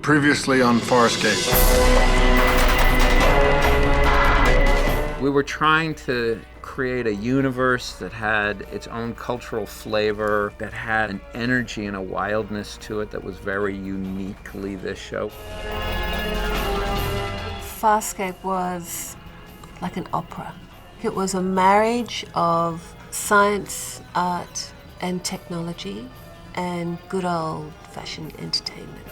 Previously on Fasrcape. We were trying to create a universe that had its own cultural flavor, that had an energy and a wildness to it that was very uniquely this show. Fasrcape was like an opera. It was a marriage of science, art, and technology, and good old-fashioned entertainment.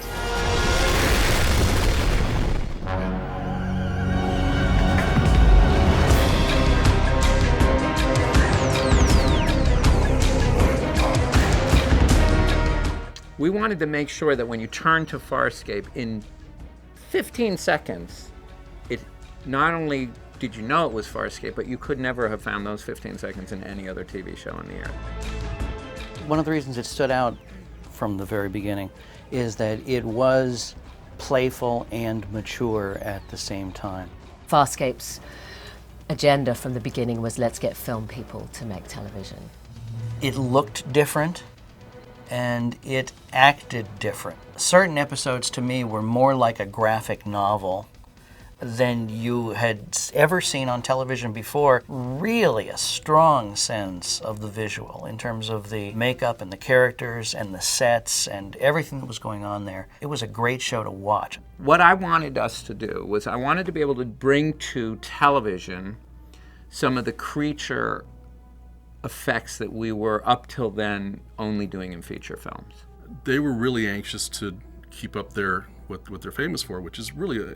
We wanted to make sure that when you turn to Fasrcape, in 15 seconds, it not only did you know it was Fasrcape, but you could never have found those 15 seconds in any other TV show on the air. One of the reasons it stood out from the very beginning is that it was playful and mature at the same time. Fasrcape's agenda from the beginning was let's get film people to make television. It looked different and it acted different. Certain episodes to me were more like a graphic novel than you had ever seen on television before. Really a strong sense of the visual in terms of the makeup and the characters and the sets and everything that was going on there. It was a great show to watch. What I wanted us to do was I wanted to be able to bring to television some of the creature effects that we were up till then only doing in feature films. They were really anxious to keep up what they're famous for, which is really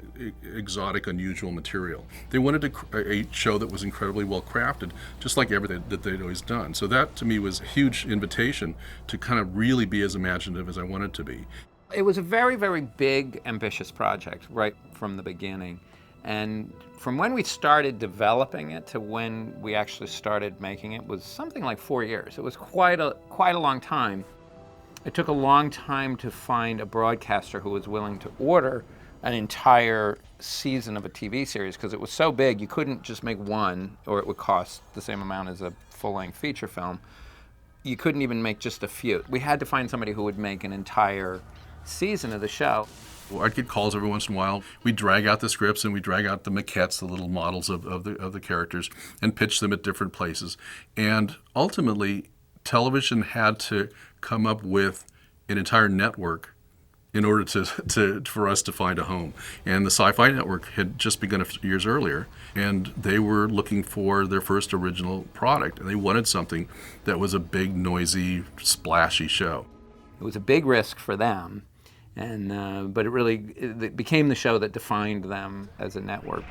exotic, unusual material. They wanted a show that was incredibly well crafted, just like everything that they'd always done. So that to me was a huge invitation to kind of really be as imaginative as I wanted to be. It was a very, very big, ambitious project right from the beginning. And from when we started developing it to when we actually started making it was something like 4 years. It was quite a long time. It took a long time to find a broadcaster who was willing to order an entire season of a TV series because it was so big you couldn't just make one or it would cost the same amount as a full-length feature film. You couldn't even make just a few. We had to find somebody who would make an entire season of the show. I'd get calls every once in a while. We'd drag out the scripts and we'd drag out the maquettes, the little models of the characters, and pitch them at different places. And ultimately, television had to come up with an entire network in order for us to find a home. And the Sci-Fi Network had just begun a few years earlier, and they were looking for their first original product, and they wanted something that was a big, noisy, splashy show. It was a big risk for them. But it became the show that defined them as a network.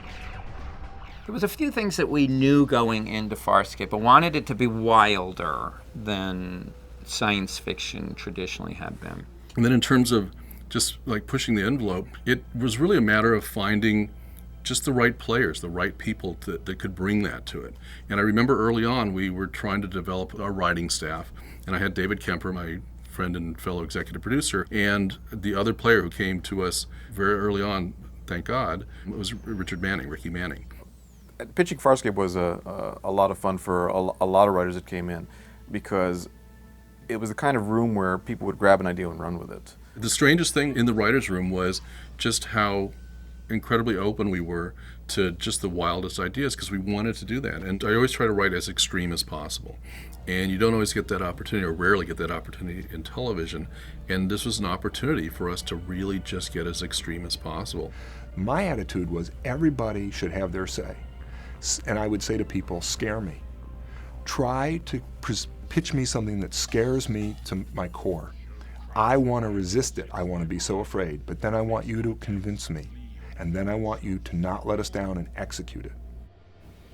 There was a few things that we knew going into Fasrcape. I wanted it to be wilder than science fiction traditionally had been. And then in terms of just like pushing the envelope, it was really a matter of finding just the right players, the right people that could bring that to it. And I remember early on we were trying to develop our writing staff, and I had David Kemper, my friend and fellow executive producer, and the other player who came to us very early on, thank God, was Ricky Manning. Pitching Fasrcape was a lot of fun for a lot of writers that came in because it was the kind of room where people would grab an idea and run with it. The strangest thing in the writer's room was just how incredibly open we were to just the wildest ideas because we wanted to do that. And I always try to write as extreme as possible. And you don't always get that opportunity, or rarely get that opportunity in television. And this was an opportunity for us to really just get as extreme as possible. My attitude was everybody should have their say. And I would say to people, scare me. Try to pitch me something that scares me to my core. I want to resist it. I want to be so afraid. But then I want you to convince me. And then I want you to not let us down and execute it.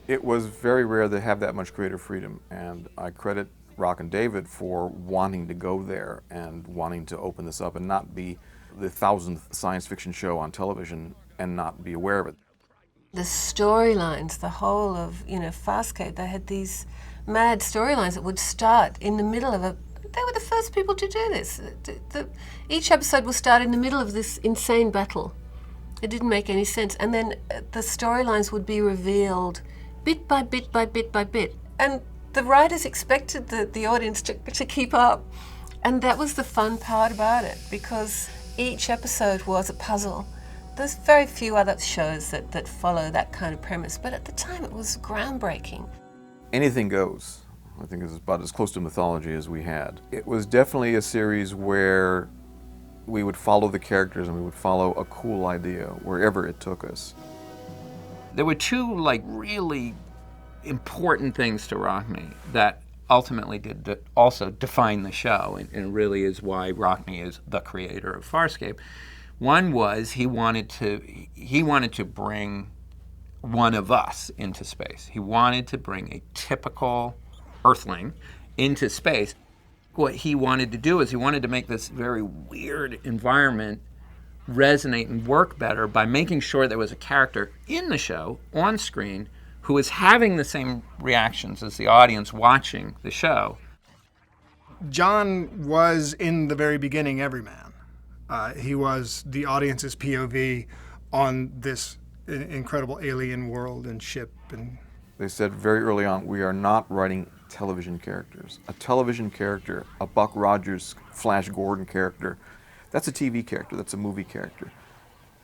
It was very rare to have that much creative freedom, and I credit Rock and David for wanting to go there and wanting to open this up and not be the 1000th science fiction show on television and not be aware of it. The storylines, the whole of, Fasrcape, they had these mad storylines that would start in the middle of they were the first people to do this. Each episode would start in the middle of this insane battle. It didn't make any sense. And then the storylines would be revealed bit by bit by bit by bit. And the writers expected the audience to keep up. And that was the fun part about it, because each episode was a puzzle. There's very few other shows that follow that kind of premise, but at the time it was groundbreaking. Anything goes. I think it's about as close to mythology as we had. It was definitely a series where we would follow the characters and we would follow a cool idea wherever it took us. There were two really important things to Rockne that ultimately did also define the show, and really is why Rockne is the creator of Farscape. One was he wanted to bring one of us into space. He wanted to bring a typical Earthling into space. What he wanted to do is he wanted to make this very weird environment resonate and work better by making sure there was a character in the show, on screen, who was having the same reactions as the audience watching the show. John was, in the very beginning, everyman. He was the audience's POV on this incredible alien world and ship. And They said very early on, we are not writing television characters. A television character, a Buck Rogers, Flash Gordon character, that's a TV character, that's a movie character.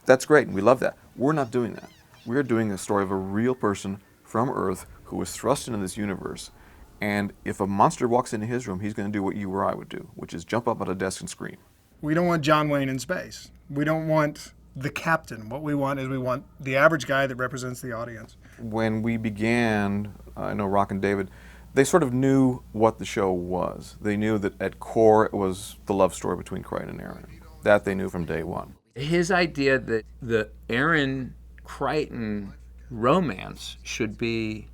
That's great, and we love that. We're not doing that. We're doing a story of a real person from Earth who was thrust into this universe, and if a monster walks into his room, he's going to do what you or I would do, which is jump up at a desk and scream. we don't want John Wayne in space. We don't want the captain. What we want is we want the average guy that represents the audience. When we began, I know Rock and David, they sort of knew what the show was. They knew that at core it was the love story between Crichton and Aaron. That they knew from day one. His idea that the Aaron Crichton romance should be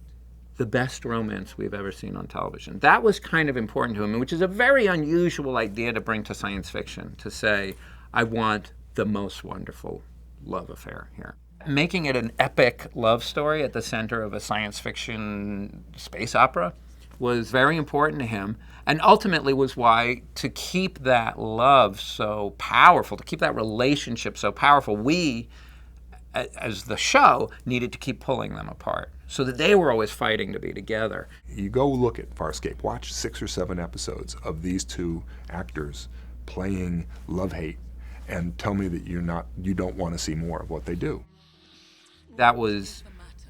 the best romance we've ever seen on television. That was kind of important to him, which is a very unusual idea to bring to science fiction, to say, I want the most wonderful love affair here. Making it an epic love story at the center of a science fiction space opera was very important to him, and ultimately was why, to keep that love so powerful, to keep that relationship so powerful, we, as the show, needed to keep pulling them apart so that they were always fighting to be together. You go look at Farscape, watch 6 or 7 episodes of these two actors playing love-hate, and tell me that you don't want to see more of what they do. That was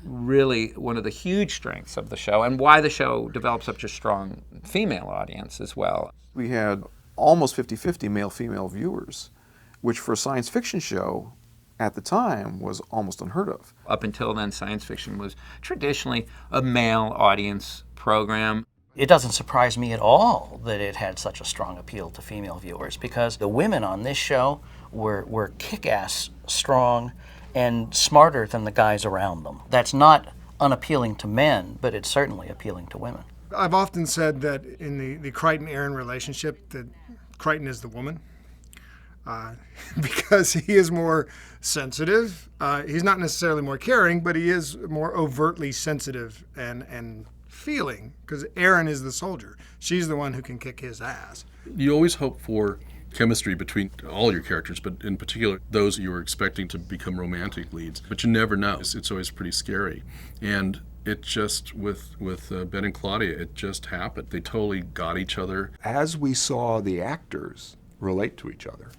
really one of the huge strengths of the show, and why the show developed such a strong female audience as well. We had almost 50-50 male-female viewers, which for a science fiction show at the time was almost unheard of. Up until then, science fiction was traditionally a male audience program. It doesn't surprise me at all that it had such a strong appeal to female viewers, because the women on this show were kick-ass strong and smarter than the guys around them. That's not unappealing to men, but it's certainly appealing to women. I've often said that in the Crichton-Aaron relationship, that Crichton is the woman, because he is more sensitive. He's not necessarily more caring, but he is more overtly sensitive and feeling, because Aaron is the soldier. She's the one who can kick his ass. You always hope for chemistry between all your characters, but in particular those you were expecting to become romantic leads. But you never know. It's always pretty scary. And it just, with Ben and Claudia, it just happened. They totally got each other. As we saw the actors relate to each other,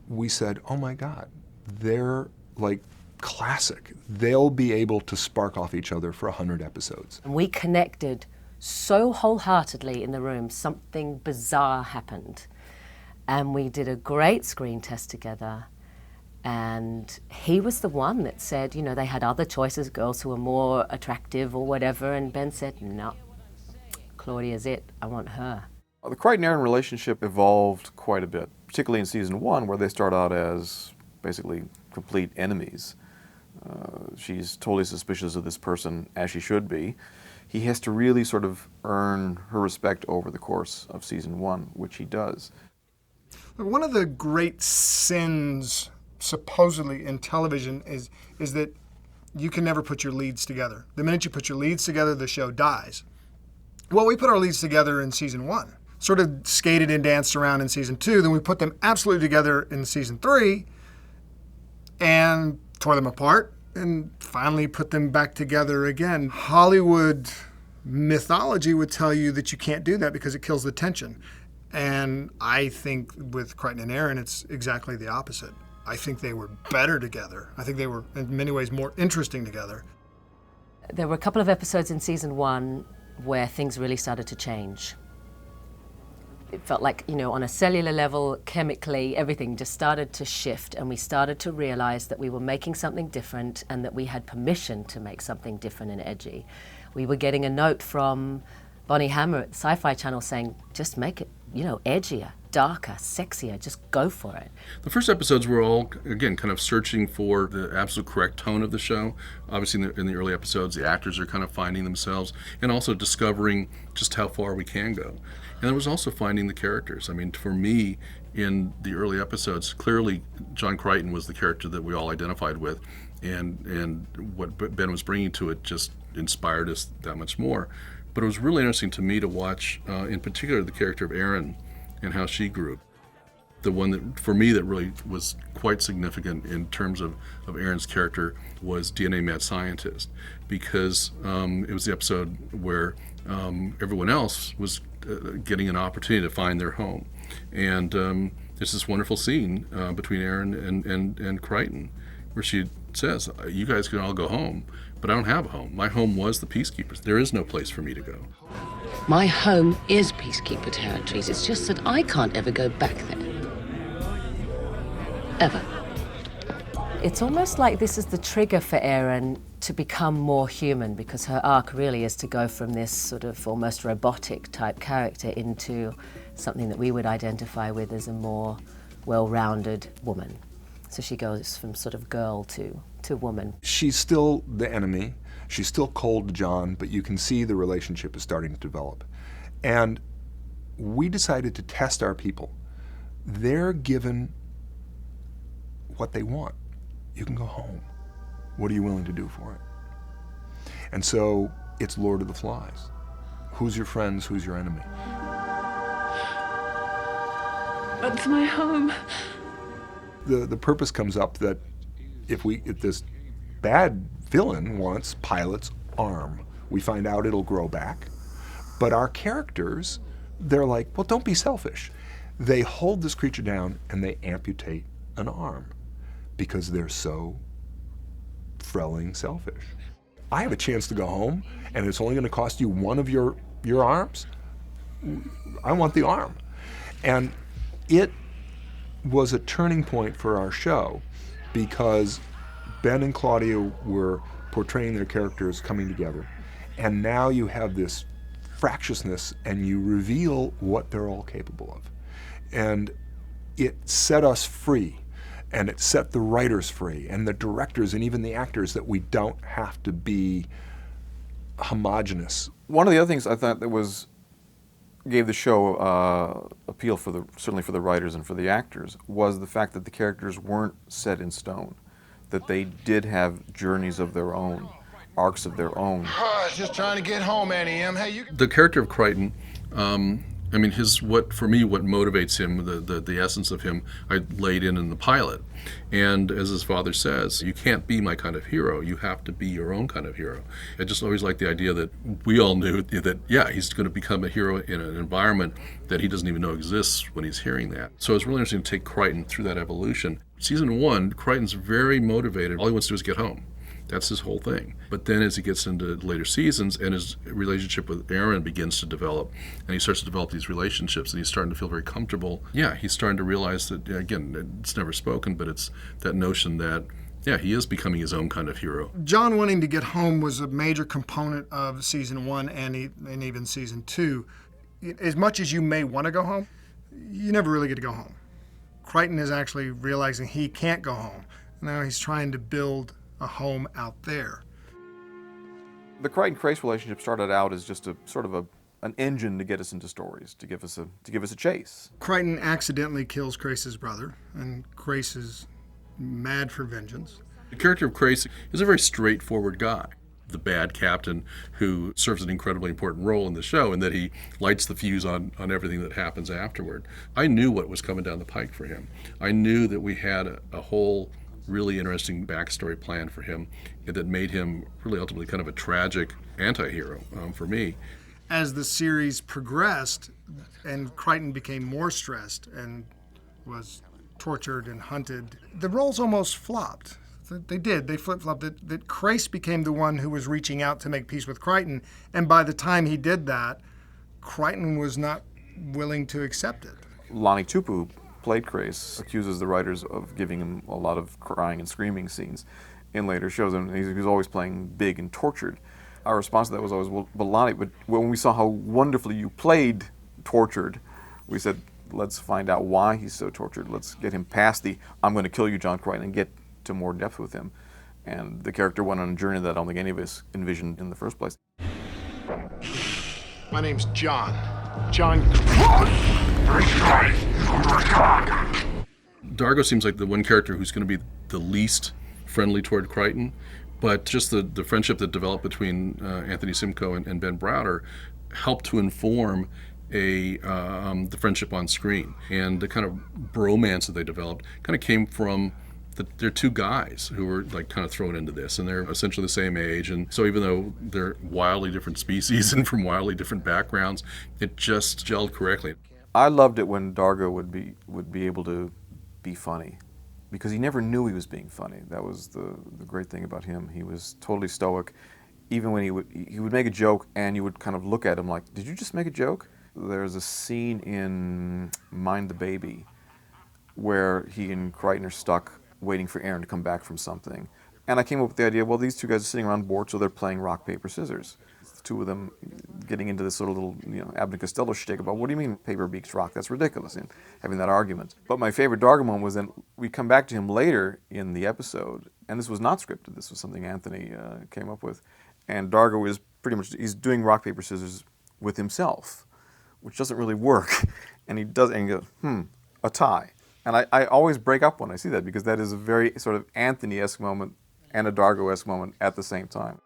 we said, oh my God, they're like classic. They'll be able to spark off each other for 100 episodes. And we connected so wholeheartedly in the room, something bizarre happened. And we did a great screen test together. And he was the one that said, you know, they had other choices, girls who were more attractive or whatever. And Ben said, no, Claudia's it. I want her. The Crichton-Aaron relationship evolved quite a bit, particularly in season 1, where they start out as basically complete enemies. She's totally suspicious of this person, as she should be. He has to really sort of earn her respect over the course of season 1, which he does. One of the great sins, supposedly, in television is that you can never put your leads together. The minute you put your leads together, the show dies. Well, we put our leads together in season 1. Sort of skated and danced around in season 2. Then we put them absolutely together in season 3 and tore them apart and finally put them back together again. Hollywood mythology would tell you that you can't do that because it kills the tension. And I think with Crichton and Aaron, it's exactly the opposite. I think they were better together. I think they were, in many ways, more interesting together. There were a couple of episodes in season 1 where things really started to change. It felt like, on a cellular level, chemically, everything just started to shift, and we started to realize that we were making something different and that we had permission to make something different and edgy. We were getting a note from Bonnie Hammer at the Sci-Fi Channel saying, just make it, edgier, darker, sexier, just go for it. The first episodes were all, again, kind of searching for the absolute correct tone of the show. Obviously, in the early episodes, the actors are kind of finding themselves and also discovering just how far we can go. And it was also finding the characters. I mean, for me, in the early episodes, clearly John Crichton was the character that we all identified with, and what Ben was bringing to it just inspired us that much more. But it was really interesting to me to watch, in particular, the character of Erin and how she grew. The one that, for me, that really was quite significant in terms of Erin's character was DNA Mad Scientist, because it was the episode where everyone else was getting an opportunity to find their home. And there's this wonderful scene between Erin and Crichton where she says, you guys can all go home, but I don't have a home. My home was the Peacekeepers. There is no place for me to go. My home is Peacekeeper territories. It's just that I can't ever go back there. Ever. It's almost like this is the trigger for Erin to become more human, because her arc really is to go from this sort of almost robotic type character into something that we would identify with as a more well-rounded woman. So she goes from sort of girl to woman. She's still the enemy. She's still cold to John, but you can see the relationship is starting to develop. And we decided to test our people. They're given what they want. You can go home. What are you willing to do for it? And so it's Lord of the Flies. Who's your friends? Who's your enemy? That's my home. The purpose comes up that if this bad villain wants Pilot's arm, we find out it'll grow back. But our characters, they're like, well, don't be selfish. They hold this creature down and they amputate an arm because they're so frelling selfish. I have a chance to go home and it's only going to cost you one of your arms. I want the arm. And it was a turning point for our show because Ben and Claudia were portraying their characters coming together, and now you have this fractiousness and you reveal what they're all capable of. And it set us free, and it set the writers free and the directors and even the actors, that we don't have to be homogenous. One of the other things I thought that gave the show appeal certainly for the writers and for the actors was the fact that the characters weren't set in stone, that they did have journeys of their own, arcs of their own. Just trying to get home, Annie M. Hey, you. The character of Crichton, I mean, what motivates him, the essence of him, I laid in the pilot. And as his father says, you can't be my kind of hero. You have to be your own kind of hero. I just always liked the idea that we all knew that, yeah, he's going to become a hero in an environment that he doesn't even know exists when he's hearing that. So it's really interesting to take Crichton through that evolution. Season 1, Crichton's very motivated. All he wants to do is get home. That's his whole thing. But then as he gets into later seasons and his relationship with Aaron begins to develop, and he starts to develop these relationships and he's starting to feel very comfortable, yeah, he's starting to realize that, again, it's never spoken, but it's that notion that, yeah, he is becoming his own kind of hero. John wanting to get home was a major component of season 1 and even season 2. As much as you may want to go home, you never really get to go home. Crichton is actually realizing he can't go home. Now he's trying to build a home out there. The Crichton-Crace relationship started out as just a sort of an engine to get us into stories, to give us a chase. Crichton accidentally kills Crace's brother, and Crace is mad for vengeance. The character of Crace is a very straightforward guy. The bad captain who serves an incredibly important role in the show, and that he lights the fuse on everything that happens afterward. I knew what was coming down the pike for him. I knew that we had a whole really interesting backstory plan for him that made him really ultimately kind of a tragic anti-hero for me. as the series progressed and Crichton became more stressed and was tortured and hunted, the roles almost flopped. They did. They flip-flopped. That Crace became the one who was reaching out to make peace with Crichton, and by the time he did that, Crichton was not willing to accept it. Lonnie Tupu, who played Crace, accuses the writers of giving him a lot of crying and screaming scenes in later shows, and he was always playing big and tortured. Our response to that was always, well, but Lonnie, but when we saw how wonderfully you played tortured, we said, let's find out why he's so tortured. Let's get him past the, I'm going to kill you, John Crichton, and get to more depth with him. And the character went on a journey that I don't think any of us envisioned in the first place. My name's John. John. Dargo seems like the one character who's going to be the least friendly toward Crichton, but just the friendship that developed between Anthony Simcoe and Ben Browder helped to inform the friendship on screen. And the kind of bromance that they developed kind of came from they're two guys who were like kind of thrown into this, and they're essentially the same age. And so even though they're wildly different species and from wildly different backgrounds, it just gelled correctly. I loved it when Dargo would be able to be funny, because he never knew he was being funny. That was the great thing about him. He was totally stoic. Even when he would make a joke, and you would kind of look at him like, did you just make a joke? There's a scene in Mind the Baby where he and Crichton are stuck waiting for Aaron to come back from something. And I came up with the idea, well, these two guys are sitting around bored, so they're playing rock, paper, scissors. The two of them getting into this sort of little, Abbott and Costello shtick about, what do you mean paper beats rock? That's ridiculous, and having that argument. But my favorite Dargo moment was then we come back to him later in the episode, and this was not scripted. This was something Anthony came up with. And Dargo is pretty much, he's doing rock, paper, scissors with himself, which doesn't really work. And he does, and he goes, a tie. And I always break up when I see that, because that is a very sort of Anthony-esque moment and a Dargo-esque moment at the same time.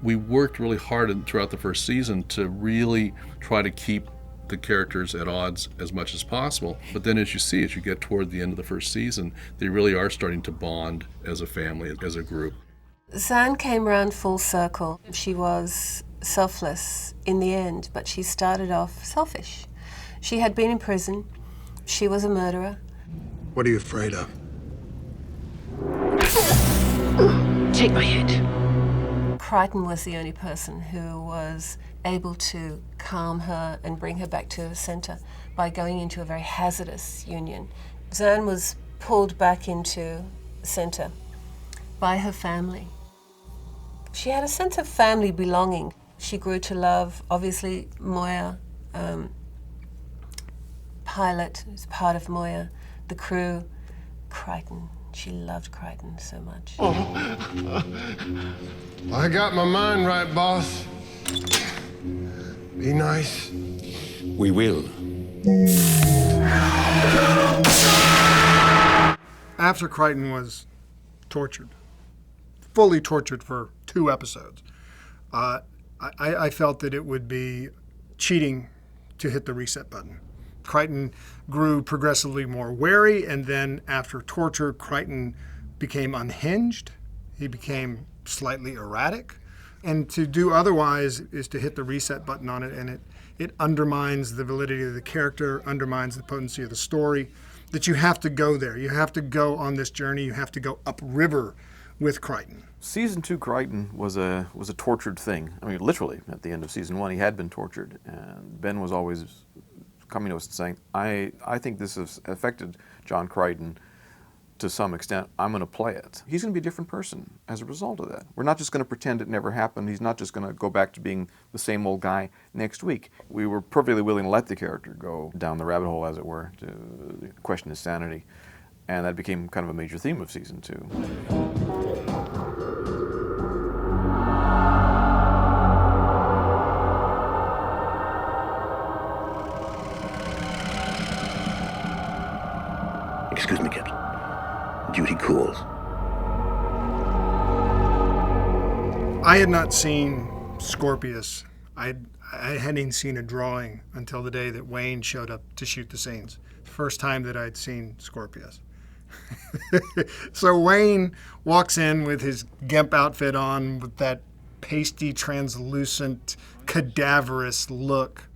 We worked really hard throughout the first season to really try to keep the characters at odds as much as possible. But then as you get toward the end of the first season, they really are starting to bond as a family, as a group. Zan came round full circle. She was selfless in the end, but she started off selfish. She had been in prison. She was a murderer. What are you afraid of? Take my head. Crichton was the only person who was able to calm her and bring her back to the centre by going into a very hazardous union. Zan was pulled back into the centre by her family. She had a sense of family belonging. She grew to love, obviously, Moya. Pilot was part of Moya, the crew, Crichton. She loved Crichton so much. I got my mind right, boss. Be nice. We will. After Crichton was tortured, fully tortured for 2 episodes, I felt that it would be cheating to hit the reset button. Crichton grew progressively more wary, and then after torture, Crichton became unhinged. He became slightly erratic. And to do otherwise is to hit the reset button on it, and it undermines the validity of the character, undermines the potency of the story, that you have to go there. You have to go on this journey. You have to go upriver with Crichton. Season 2 Crichton was a tortured thing. I mean, literally, at the end of season 1, he had been tortured. And Ben was always coming to us and saying, I think this has affected John Crichton to some extent. I'm going to play it. He's going to be a different person as a result of that. We're not just going to pretend it never happened. He's not just going to go back to being the same old guy next week. We were perfectly willing to let the character go down the rabbit hole, as it were, to question his sanity. And that became kind of a major theme of season 2. Excuse me, Captain. Duty calls. I had not seen Scorpius. I hadn't even seen a drawing until the day that Wayne showed up to shoot the scenes. First time that I'd seen Scorpius. So Wayne walks in with his GIMP outfit on, with that pasty, translucent cadaverous look.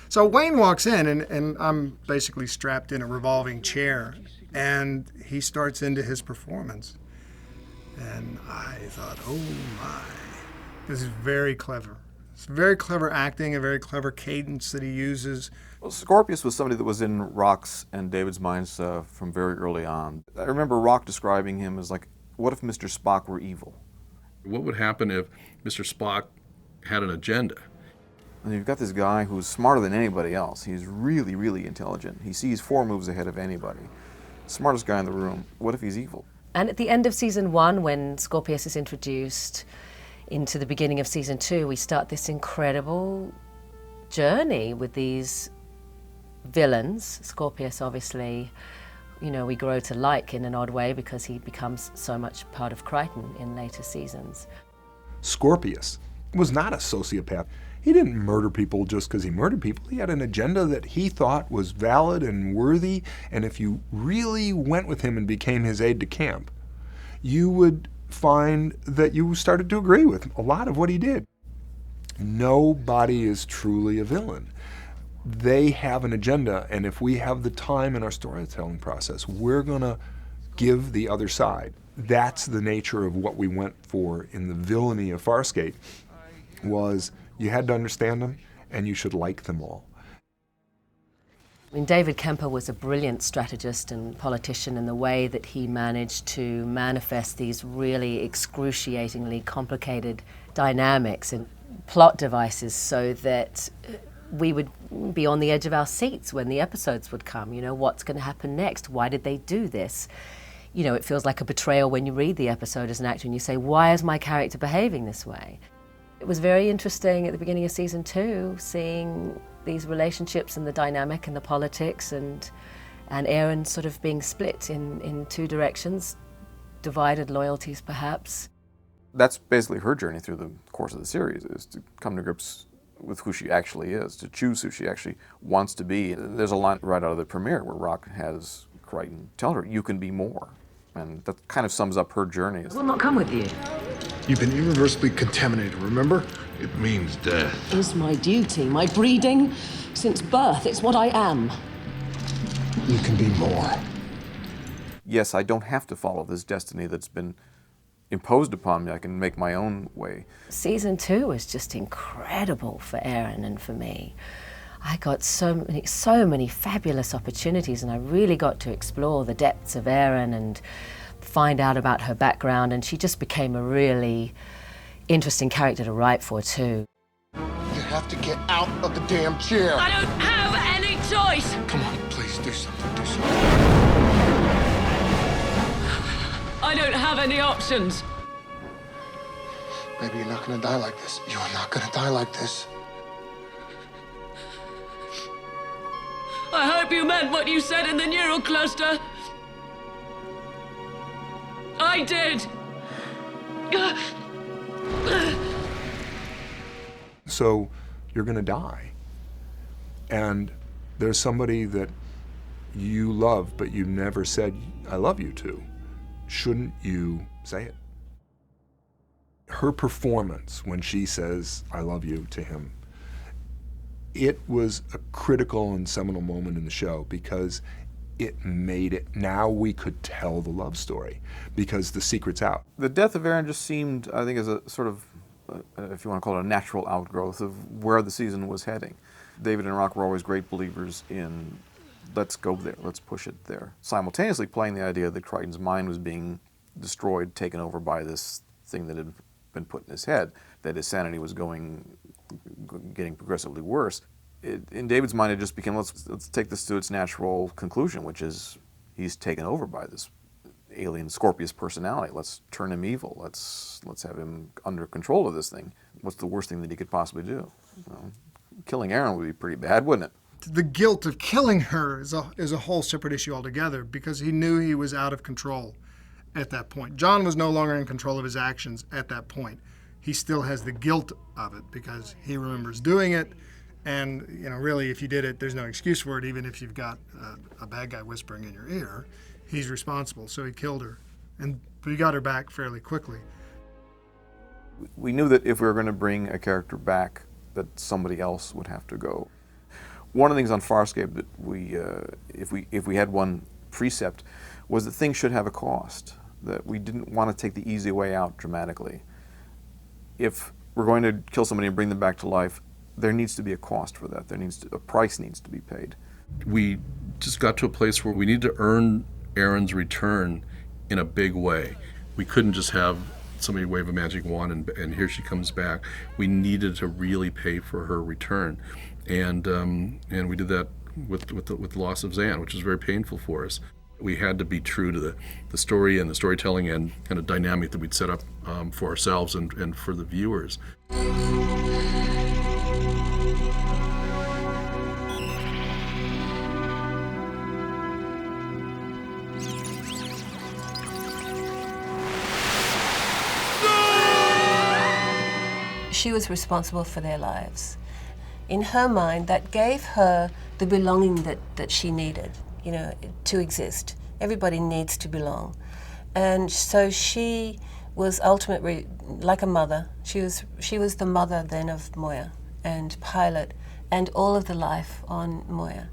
So Wayne walks in, and I'm basically strapped in a revolving chair, and he starts into his performance. And I thought, oh my, this is very clever. It's very clever acting, a very clever cadence that he uses. Well, Scorpius was somebody that was in Rock's and David's minds from very early on. I remember Rock describing him as like, what if Mr. Spock were evil? What would happen if Mr. Spock had an agenda? And you've got this guy who's smarter than anybody else. He's really, really intelligent. He sees 4 moves ahead of anybody. Smartest guy in the room. What if he's evil? And at the end of season 1, when Scorpius is introduced into the beginning of season 2, we start this incredible journey with these villains. Scorpius, obviously, you know, we grow to like in an odd way because he becomes so much part of Crichton in later seasons. Scorpius was not a sociopath. He didn't murder people just because he murdered people. He had an agenda that he thought was valid and worthy, and if you really went with him and became his aide de camp, you would find that you started to agree with a lot of what he did. Nobody is truly a villain. They have an agenda, and if we have the time in our storytelling process, we're going to give the other side. That's the nature of what we went for in the villainy of Farscape, was you had to understand them, and you should like them all. I mean, David Kemper was a brilliant strategist and politician in the way that he managed to manifest these really excruciatingly complicated dynamics and plot devices so that we would be on the edge of our seats when the episodes would come. You know, what's going to happen next? Why did they do this? You know, it feels like a betrayal when you read the episode as an actor and you say, why is my character behaving this way? It was very interesting at the beginning of season 2, seeing these relationships and the dynamic and the politics and Aaron sort of being split in 2 directions, divided loyalties perhaps. That's basically her journey through the course of the series, is to come to grips with who she actually is, to choose who she actually wants to be. There's a line right out of the premiere where Rock has Crichton tell her, you can be more. And that kind of sums up her journey. Will not come with you. You've been irreversibly contaminated, remember? It means death. Is my duty, my breeding. Since birth, it's what I am. You can be more. Yes, I don't have to follow this destiny that's been imposed upon me. I can make my own way. Season 2 was just incredible for Aaron and for me. I got so many fabulous opportunities, and I really got to explore the depths of Aaron and find out about her background, and she just became a really interesting character to write for too. You have to get out of the damn chair. I don't have any choice. Come on, please, do something, do something. I don't have any options. Baby, you're not gonna die like this. You are not gonna die like this. I hope you meant what you said in the neural cluster. I did. So you're going to die. And there's somebody that you love, but you never said, I love you to. Shouldn't you say it? Her performance when she says, I love you to him, it was a critical and seminal moment in the show because it made it, now we could tell the love story because the secret's out. The death of Aaron just seemed, I think, as a sort of, if you want to call it a natural outgrowth of where the season was heading. David and Rock were always great believers in, let's go there, let's push it there. Simultaneously playing the idea that Crichton's mind was being destroyed, taken over by this thing that had been put in his head, that his sanity was getting progressively worse. In David's mind, it just became, let's take this to its natural conclusion, which is he's taken over by this alien Scorpius personality. Let's turn him evil. Let's have him under control of this thing. What's the worst thing that he could possibly do? Well, killing Aaron would be pretty bad, wouldn't it? The guilt of killing her is a whole separate issue altogether because he knew he was out of control at that point. John was no longer in control of his actions at that point. He still has the guilt of it because he remembers doing it. And, you know, really, if you did it, there's no excuse for it, even if you've got a bad guy whispering in your ear. He's responsible, so he killed her. But he got her back fairly quickly. We knew that if we were going to bring a character back that somebody else would have to go. One of the things on Fasrcape that if we had one precept, was that things should have a cost, that we didn't want to take the easy way out dramatically. If we're going to kill somebody and bring them back to life, there needs to be a cost for that. A price needs to be paid. We just got to a place where we need to earn Erin's return in a big way. We couldn't just have somebody wave a magic wand and here she comes back. We needed to really pay for her return, and we did that with the loss of Zan, which was very painful for us. We had to be true to the story and the storytelling and kind of dynamic that we'd set up for ourselves and for the viewers. She was responsible for their lives. In her mind, that gave her the belonging that she needed, you know, to exist. Everybody needs to belong. And so she was ultimately like a mother. She was the mother then of Moya and Pilot and all of the life on Moya.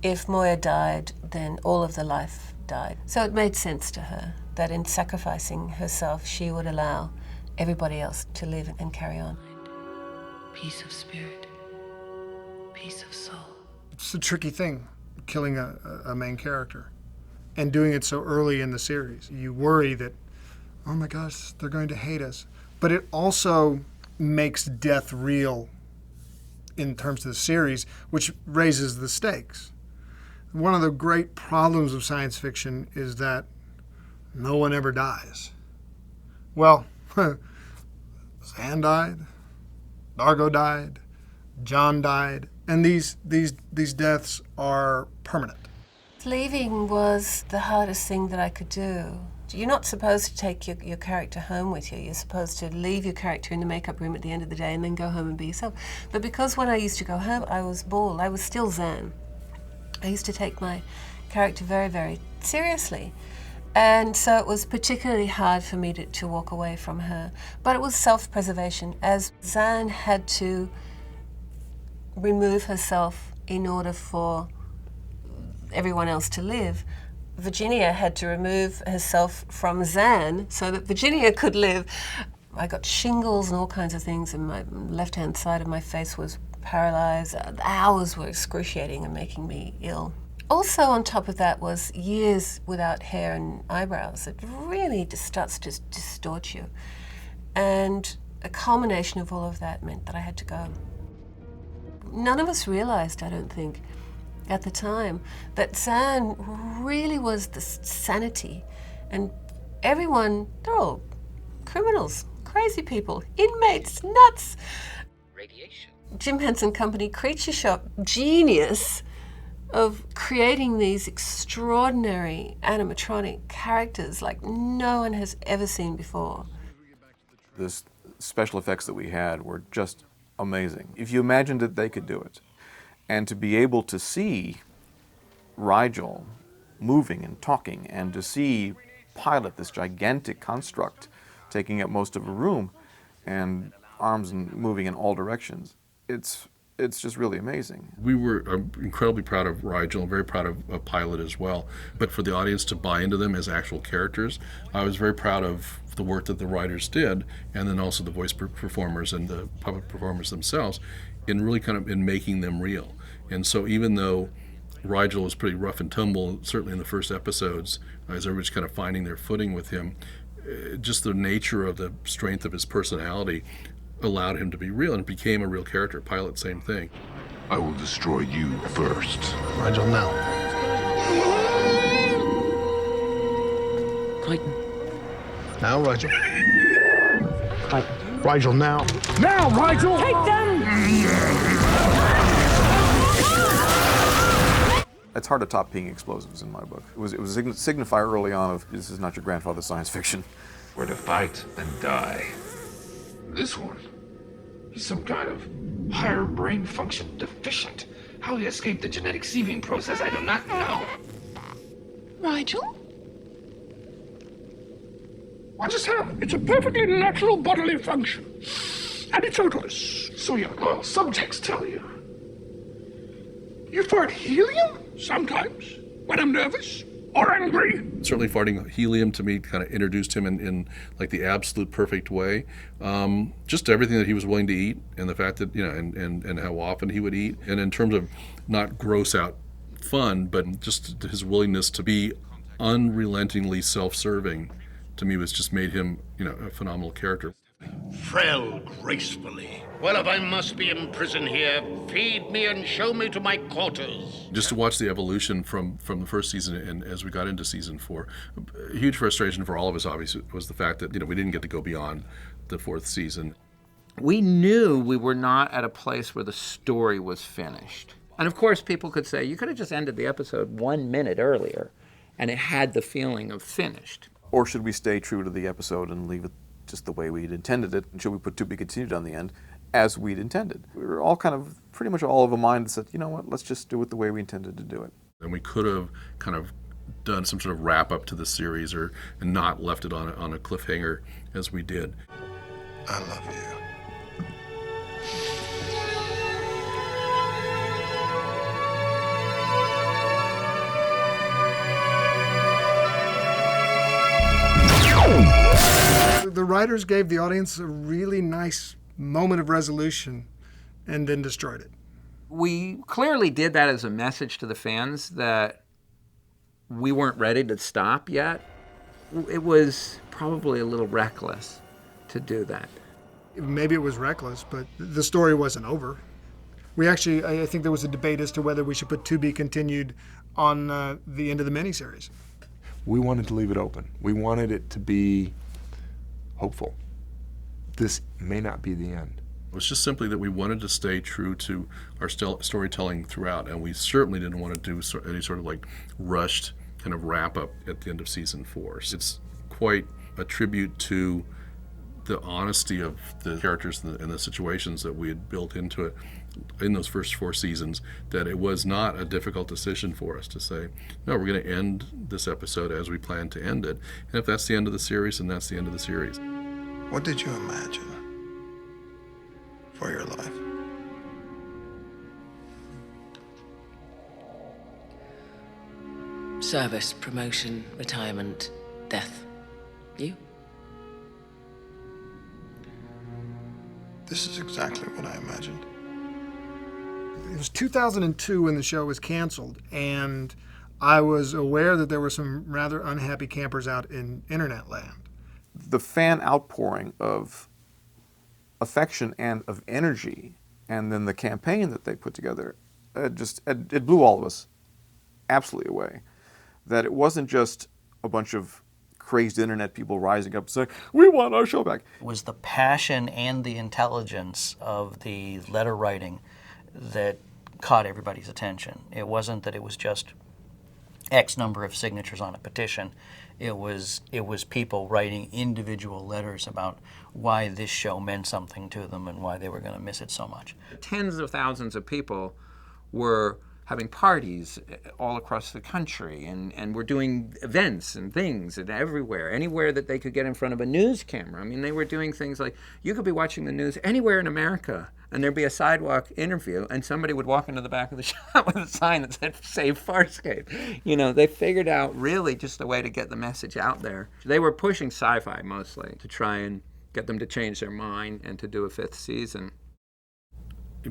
If Moya died, then all of the life died. So it made sense to her that in sacrificing herself, she would allow everybody else to live and carry on. Peace of spirit, peace of soul. It's a tricky thing, killing a main character and doing it so early in the series. You worry that, oh my gosh, they're going to hate us. But it also makes death real in terms of the series, which raises the stakes. One of the great problems of science fiction is that no one ever dies. Well, Zan died, Dargo died, John died, and these deaths are permanent. Leaving was the hardest thing that I could do. You're not supposed to take your character home with you. You're supposed to leave your character in the makeup room at the end of the day and then go home and be yourself. But because when I used to go home, I was bald. I was still Zan. I used to take my character very, very seriously. And so it was particularly hard for me to walk away from her. But it was self-preservation, as Zan had to remove herself in order for everyone else to live. Virginia had to remove herself from Zan so that Virginia could live. I got shingles and all kinds of things, and my left-hand side of my face was paralyzed. The hours were excruciating and making me ill. Also on top of that was years without hair and eyebrows. It really just starts to distort you. And a culmination of all of that meant that I had to go. None of us realized, I don't think, at the time, that Zan really was the sanity. And everyone, they're all criminals, crazy people, inmates, nuts. Radiation. Jim Henson Company Creature Shop genius of creating these extraordinary animatronic characters like no one has ever seen before. The special effects that we had were just amazing. If you imagined that they could do it, and to be able to see Rigel moving and talking, and to see Pilot, this gigantic construct, taking up most of a room, and arms moving in all directions, it's just really amazing. We were incredibly proud of Rigel and very proud of Pilot as well. But for the audience to buy into them as actual characters, I was very proud of the work that the writers did, and then also the voice performers and the puppet performers themselves, in really kind of in making them real. And so even though Rigel was pretty rough and tumble, certainly in the first episodes, as everybody's kind of finding their footing with him, just the nature of the strength of his personality allowed him to be real and became a real character. Pilot, same thing. I will destroy you first. Rigel, now. Crichton. Now, Rigel. Crichton. Rigel, now. Now, Rigel! Take them! It's hard to top peeing explosives in my book. It was a signifier early on of, this is not your grandfather's science fiction. We're to fight and die. This one, he's some kind of higher brain function deficient. How he escaped the genetic sieving process, I do not know. Rigel? What just happened? It's a perfectly natural bodily function. and it's odorless. So your loyal subjects tell you. You fart helium? Sometimes, when I'm nervous or angry. Certainly farting helium to me kind of introduced him in like the absolute perfect way. Just everything that he was willing to eat, and the fact that, and how often he would eat. And in terms of not gross out fun, but just his willingness to be unrelentingly self-serving, to me was just made him, a phenomenal character. Frail gracefully. Well, if I must be in prison here, feed me and show me to my quarters. Just to watch the evolution from the first season and as we got into season 4, a huge frustration for all of us, obviously, was the fact that, we didn't get to go beyond the 4th season. We knew we were not at a place where the story was finished. And of course, people could say, you could have just ended the episode 1 minute earlier, and it had the feeling of finished. Or should we stay true to the episode and leave it just the way we'd intended it? And should we put to be continued on the end as we'd intended? We were all pretty much all of a mind that said, you know what, let's just do it the way we intended to do it. And we could have kind of done some sort of wrap up to the series and not left it on a cliffhanger as we did. I love you. The writers gave the audience a really nice moment of resolution and then destroyed it. We clearly did that as a message to the fans that we weren't ready to stop yet. It was probably a little reckless to do that. Maybe it was reckless, but the story wasn't over. We actually, I think there was a debate as to whether we should put to be continued on the end of the miniseries. We wanted to leave it open. We wanted it to be hopeful. This may not be the end. It was just simply that we wanted to stay true to our storytelling throughout, and we certainly didn't want to do any sort of like rushed kind of wrap up at the end of season 4. It's quite a tribute to the honesty of the characters and the situations that we had built into it in those first 4 seasons, that it was not a difficult decision for us to say, no, we're going to end this episode as we plan to end it. And if that's the end of the series, then that's the end of the series. What did you imagine for your life? Service, promotion, retirement, death. You? This is exactly what I imagined. It was 2002 when the show was canceled, and I was aware that there were some rather unhappy campers out in internet land. The fan outpouring of affection and of energy, and then the campaign that they put together, it blew all of us absolutely away. That it wasn't just a bunch of crazed internet people rising up and saying, we want our show back. It was the passion and the intelligence of the letter writing that caught everybody's attention. It wasn't that it was just X number of signatures on a petition. It was people writing individual letters about why this show meant something to them and why they were going to miss it so much. Tens of thousands of people were having parties all across the country, and were doing events and things and anywhere that they could get in front of a news camera. I mean, they were doing things like, you could be watching the news anywhere in America, and there'd be a sidewalk interview, and somebody would walk into the back of the shop with a sign that said, Save Farscape. They figured out really just a way to get the message out there. They were pushing sci-fi mostly to try and get them to change their mind and to do a 5th season.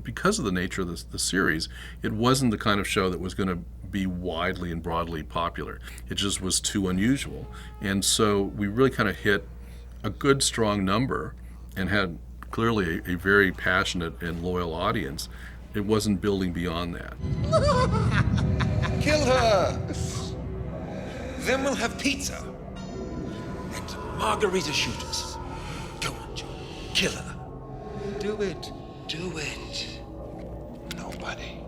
Because of the nature of the series, it wasn't the kind of show that was going to be widely and broadly popular. It just was too unusual. And so we really kind of hit a good, strong number and had clearly a very passionate and loyal audience. It wasn't building beyond that. Kill her! Then we'll have pizza. And margarita shooters. Go on, Joe. Kill her. Do it. Do it. Nobody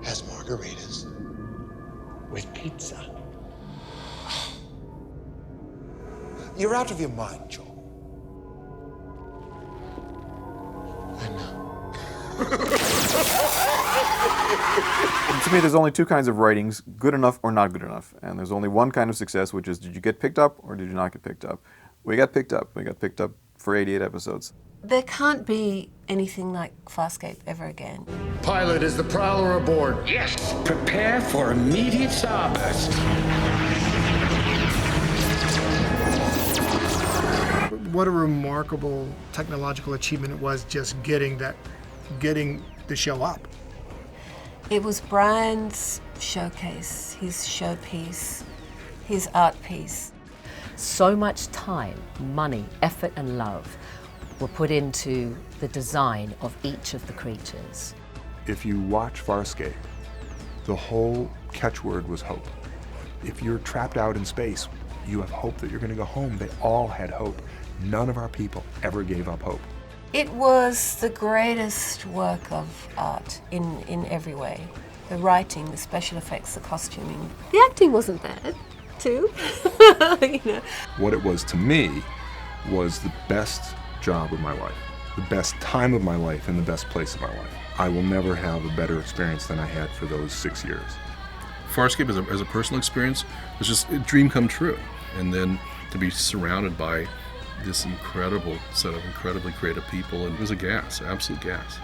has margaritas with pizza. You're out of your mind, Joe. I know. To me, there's only 2 kinds of writings, good enough or not good enough. And there's only one kind of success, which is, did you get picked up or did you not get picked up? We got picked up. We got picked up for 88 episodes. There can't be anything like Fasrcape ever again. Pilot, is the Prowler aboard? Yes. Prepare for immediate starburst. What a remarkable technological achievement it was, just getting the show up. It was Brian's showcase, his showpiece, his art piece. So much time, money, effort and love were put into the design of each of the creatures. If you watch Fasrcape, the whole catchword was hope. If you're trapped out in space, you have hope that you're going to go home. They all had hope. None of our people ever gave up hope. It was the greatest work of art in every way. The writing, the special effects, the costuming. The acting wasn't bad, too. You know. What it was to me was the best job of my life, the best time of my life, and the best place of my life. I will never have a better experience than I had for those 6 years. Fasrcape as a personal experience was just a dream come true. And then to be surrounded by this incredible set of incredibly creative people, and it was a gas, absolute gas.